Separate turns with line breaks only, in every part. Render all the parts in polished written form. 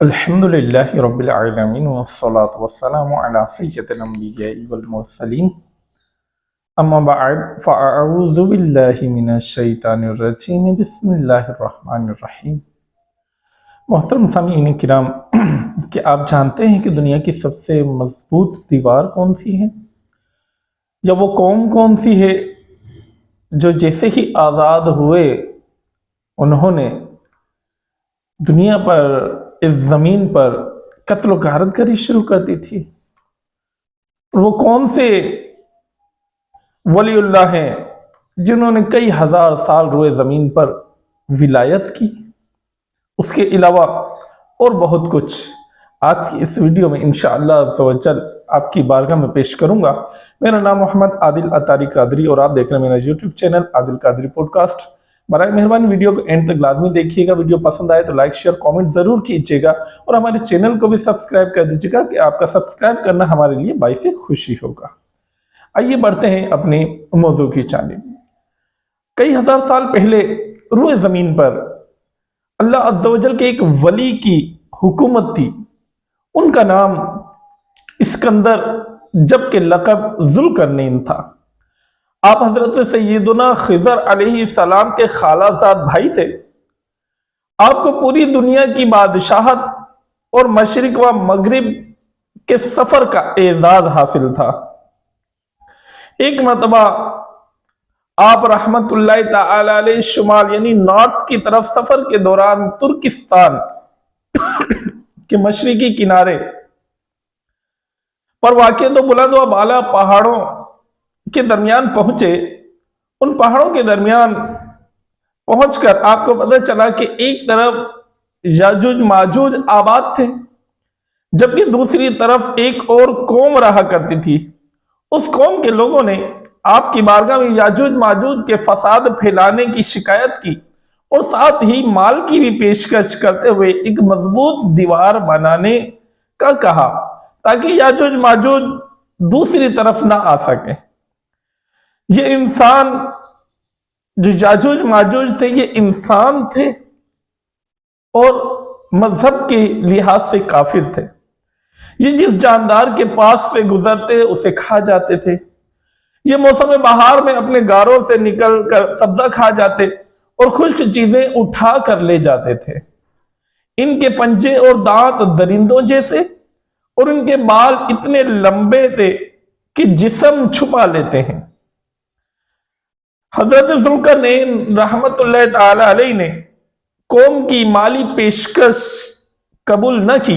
الحمدللہ رب العالمین والصلاة والسلام علی سید الانبیاء والمرسلین اما بعد فاعوذ باللہ من الشیطان الرجیم بسم اللہ الرحمن الرحیم۔ محترم سامعین کرام، کہ آپ جانتے ہیں کہ دنیا کی سب سے مضبوط دیوار کون سی ہے، یا وہ قوم کون سی ہے جو جیسے ہی آزاد ہوئے انہوں نے دنیا پر، اس زمین پر قتل و غارت کری شروع کر دی تھی؟ وہ کون سے ولی اللہ ہیں جنہوں نے کئی ہزار سال روئے زمین پر ولایت کی؟ اس کے علاوہ اور بہت کچھ آج کی اس ویڈیو میں انشاءاللہ عز و جل آپ کی بارگاہ میں پیش کروں گا۔ میرا نام محمد عادل اطاری قادری اور آپ دیکھ رہے ہیں میرا یوٹیوب چینل عادل قادری پوڈ کاسٹ۔ برائے مہربانی ویڈیو کو اینڈ تک لازمی دیکھیے گا۔ ویڈیو پسند آئے تو لائک شیئر کامنٹ ضرور کیجیے گا اور ہمارے چینل کو بھی سبسکرائب کر دیجیے گا کہ آپ کا سبسکرائب کرنا ہمارے لیے باعث خوشی ہوگا۔ آئیے بڑھتے ہیں اپنے موضوع کی جانب۔ کئی ہزار سال پہلے روئے زمین پر اللہ عز و جل کے ایک ولی کی حکومت تھی۔ ان کا نام اسکندر جبکہ لقب ذوالقرنین تھا۔ آپ حضرت سیدنا خضر علیہ السلام کے خالہ زاد بھائی تھے۔ آپ کو پوری دنیا کی بادشاہت اور مشرق و مغرب کے سفر کا اعزاز حاصل تھا۔ ایک مرتبہ آپ رحمت اللہ تعالی علیہ شمال یعنی نارتھ کی طرف سفر کے دوران ترکستان کے مشرقی کنارے پر واقع دو بلند و بالا پہاڑوں کے درمیان پہنچے۔ ان پہاڑوں کے درمیان پہنچ کر آپ کو پتہ چلا کہ ایک طرف یاجوج ماجوج آباد تھے، جبکہ دوسری طرف ایک اور قوم رہا کرتی تھی۔ اس قوم کے لوگوں نے آپ کی بارگاہ میں یاجوج ماجوج کے فساد پھیلانے کی شکایت کی اور ساتھ ہی مال کی بھی پیشکش کرتے ہوئے ایک مضبوط دیوار بنانے کا کہا تاکہ یاجوج ماجوج دوسری طرف نہ آ سکے۔ یہ انسان جو یاجوج ماجوج تھے یہ انسان تھے اور مذہب کے لحاظ سے کافر تھے۔ یہ جس جاندار کے پاس سے گزرتے اسے کھا جاتے تھے۔ یہ موسم بہار میں اپنے غاروں سے نکل کر سبزہ کھا جاتے اور خشک چیزیں اٹھا کر لے جاتے تھے۔ ان کے پنجے اور دانت درندوں جیسے اور ان کے بال اتنے لمبے تھے کہ جسم چھپا لیتے ہیں۔ حضرت ذوالقرنین رحمت اللہ تعالی علیہ نے قوم کی مالی پیشکش قبول نہ کی،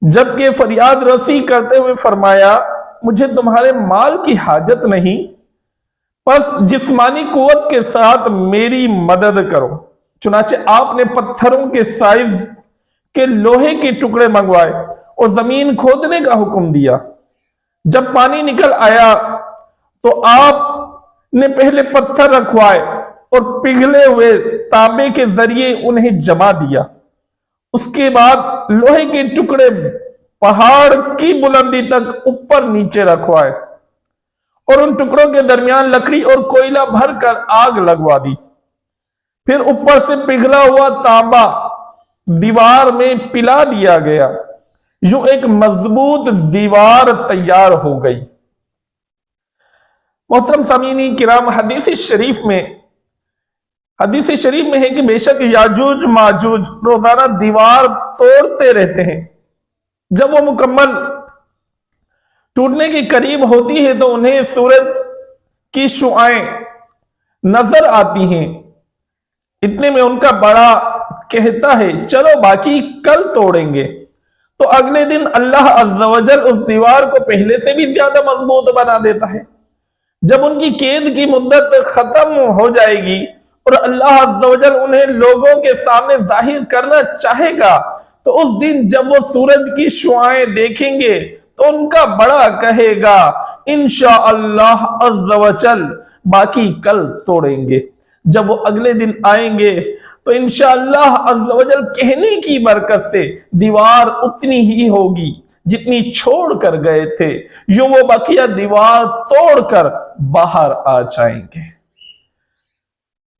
جبکہ فریاد رسی کرتے ہوئے فرمایا مجھے تمہارے مال کی حاجت نہیں، بس جسمانی قوت کے ساتھ میری مدد کرو۔ چنانچہ آپ نے پتھروں کے سائز کے لوہے کے ٹکڑے منگوائے اور زمین کھودنے کا حکم دیا۔ جب پانی نکل آیا تو آپ نے پہلے پتھر رکھوائے اور پگھلے ہوئے تانبے کے ذریعے انہیں جما دیا۔ اس کے بعد لوہے کے ٹکڑے پہاڑ کی بلندی تک اوپر نیچے رکھوائے اور ان ٹکڑوں کے درمیان لکڑی اور کوئلہ بھر کر آگ لگوا دی۔ پھر اوپر سے پگھلا ہوا تانبا دیوار میں پلا دیا گیا۔ یوں ایک مضبوط دیوار تیار ہو گئی۔ محترم سامعین کرام، حدیث شریف میں ہے کہ بے شک یاجوج ماجوج روزانہ دیوار توڑتے رہتے ہیں۔ جب وہ مکمل ٹوٹنے کے قریب ہوتی ہے تو انہیں سورج کی شعائیں نظر آتی ہیں۔ اتنے میں ان کا بڑا کہتا ہے چلو باقی کل توڑیں گے، تو اگلے دن اللہ عز و جل اس دیوار کو پہلے سے بھی زیادہ مضبوط بنا دیتا ہے۔ جب ان کی قید کی مدت ختم ہو جائے گی اور اللہ عز و جل انہیں لوگوں کے سامنے ظاہر کرنا چاہے گا تو اس دن جب وہ سورج کی شعائیں دیکھیں گے تو ان کا بڑا کہے گا انشاءاللہ عز و جل باقی کل توڑیں گے۔ جب وہ اگلے دن آئیں گے تو انشاءاللہ عز و جل کہنے کی برکت سے دیوار اتنی ہی ہوگی جتنی چھوڑ کر گئے تھے، یوں وہ بقیہ دیوار توڑ کر باہر آ جائیں گے۔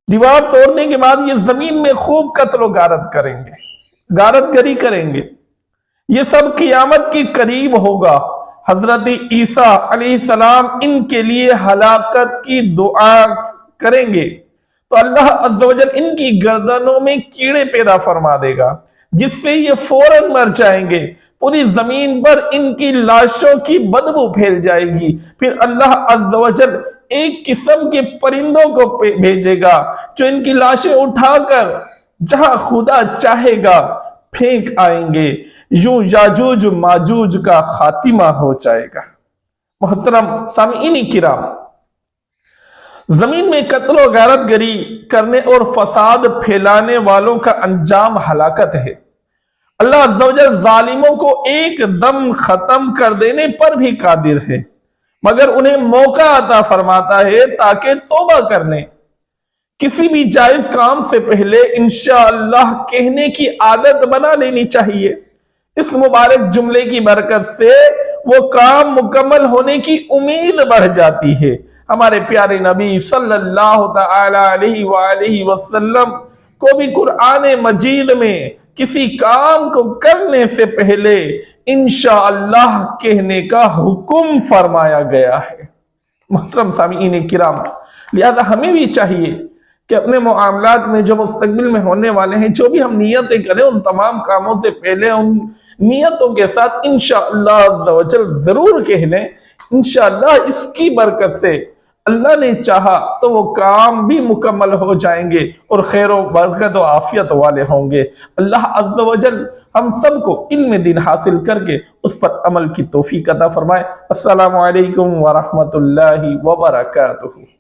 دیوار توڑنے کے بعد یہ زمین میں خوب قتل و غارت کریں گے۔ غارت گری کریں گے، یہ سب قیامت کی قریب ہوگا۔ حضرت عیسیٰ علیہ السلام ان کے لیے ہلاکت کی دعا کریں گے تو اللہ عز و جل ان کی گردنوں میں کیڑے پیدا فرما دے گا، جس سے یہ فوراً مر جائیں گے۔ پوری زمین پر ان کی لاشوں کی بدبو پھیل جائے گی۔ پھر اللہ عز و جل ایک قسم کے پرندوں کو بھیجے گا جو ان کی لاشیں اٹھا کر جہاں خدا چاہے گا پھینک آئیں گے۔ یوں یاجوج ماجوج کا خاتمہ ہو جائے گا۔ محترم سامعین کرام، زمین میں قتل و غارت گری کرنے اور فساد پھیلانے والوں کا انجام ہلاکت ہے۔ اللہ عز و جل ظالموں کو ایک دم ختم کر دینے پر بھی قادر ہے، مگر انہیں موقع عطا فرماتا ہے تاکہ توبہ کرنے۔ کسی بھی جائز کام سے پہلے انشاءاللہ کہنے کی عادت بنا لینی چاہیے۔ اس مبارک جملے کی برکت سے وہ کام مکمل ہونے کی امید بڑھ جاتی ہے۔ ہمارے پیارے نبی صلی اللہ تعالی علیہ وآلہ وسلم کو بھی قرآن مجید میں کسی کام کو کرنے سے پہلے انشاءاللہ کہنے کا حکم فرمایا گیا ہے۔ محترم سامعین کرام، لہذا ہمیں بھی چاہیے کہ اپنے معاملات میں جو مستقبل میں ہونے والے ہیں، جو بھی ہم نیتیں کریں، ان تمام کاموں سے پہلے ان نیتوں کے ساتھ انشاءاللہ عز و جل ضرور کہہ لیں۔ انشاءاللہ اس کی برکت سے اللہ نے چاہا تو وہ کام بھی مکمل ہو جائیں گے اور خیر و برکت و عافیت والے ہوں گے۔ اللہ عز و جل ہم سب کو علم دین حاصل کر کے اس پر عمل کی توفیق عطا فرمائے۔ السلام علیکم ورحمۃ اللہ وبرکاتہ۔